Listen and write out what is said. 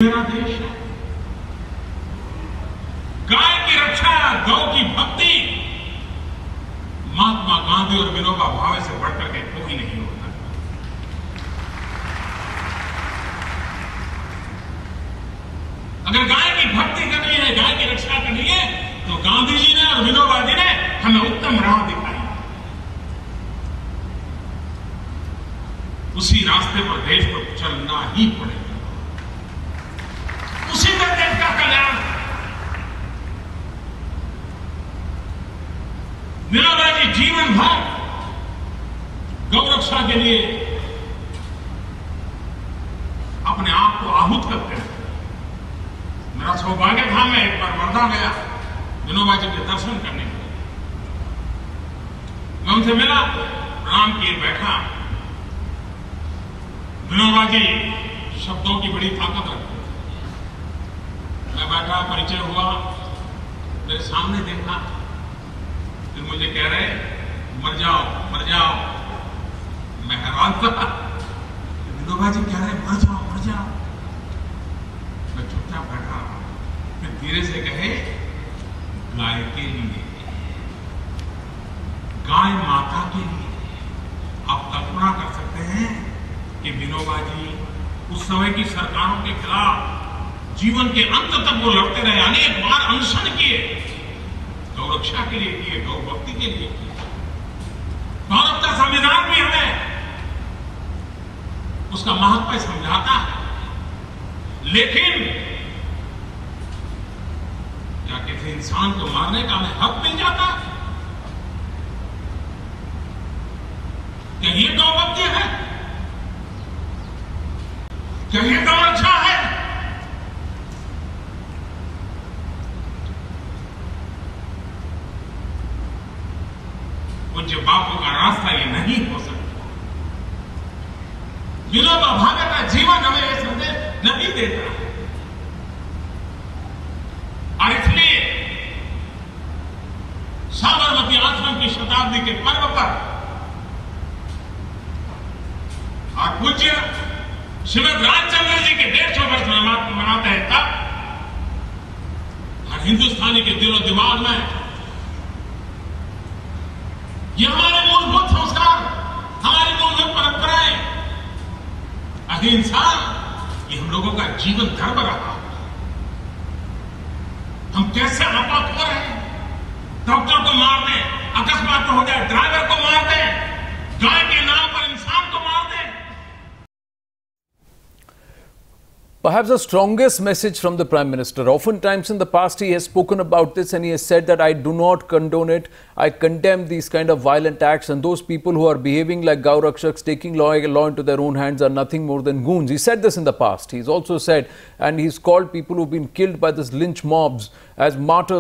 मेरा देश है। गाय की रक्षा, गौ की भक्ति महात्मा गांधी और विनोबा भावे से बढ़कर के कोई नहीं होता। अगर गाय की भक्ति करनी है, गाय की रक्षा करनी है, तो गांधी जी ने और विनोबा जी ने हमें उत्तम राह दिखाई। उसी रास्ते पर देश को चलना ही पड़ेगा। उसी में देश का कल्याण। विनोबा जी जीवन भर गौ रक्षा के लिए अपने आप को आहूत करते हैं। मेरा सौभाग्य था, मैं एक बार वर्धा गया विनोबा जी के दर्शन करने के लिए। मैं उनसे मिला, प्रणाम किए, बैठा। विनोबा जी शब्दों की बड़ी ताकत रखते थे। मैं बैठा, परिचय हुआ, मेरे सामने देखा, फिर मुझे कह रहे मर जाओ मर जाओ। मैं हैरान था, विनोबा जी कह रहे मर जाओ मर जाओ। मैं चुपचाप बैठा, फिर धीरे से कहे गाय के लिए, गाय माता के लिए। आप कल्पना कर सकते हैं कि विनोबा जी उस समय की सरकारों के खिलाफ जीवन के अंत तक वो लड़ते रहे, अनेक बार अनशन किए, गौ रक्षा के लिए किए, गौ भक्ति के लिए किए। भारत का संविधान भी हमें उसका महत्व समझाता है, लेकिन क्या किसी इंसान को मारने का हमें हक मिल जाता है? क्या ये गौ भक्ति है? क्या ये गौ रक्षा है? पूज्य बापू का रास्ता ये नहीं हो सकता। विनोबा भावे का जीवन हमें यह संदेश नहीं देता है। और इसलिए साबरमती आश्रम की शताब्दी के पर्व पर और पूज्य श्रीमद रामचंद्र जी के 150 वर्ष मनाते हैं, तब हर हिंदुस्तानी के दिलो दिमाग में ये हमारे मूलभूत संस्कार, हमारी मूलभूत परंपराएं, अहिंसा, ये हम लोगों का जीवन धर्म रहा। हम कैसे आपा खो रहे हैं? डॉक्टर को मार दें, अकस्मात हो जाए, ड्राइवर को मार दें, गाय के नाम पर इंसान को मार दें। Perhaps the strongest message from the Prime Minister. Oftentimes in the past he has spoken about this and he has said that I do not condone it. I condemn these kind of violent acts, and those people who are behaving like Gau Rakshaks, taking law into their own hands, are nothing more than goons. He said this in the past. He's also said, and he's called people who've been killed by this lynch mobs as martyrs.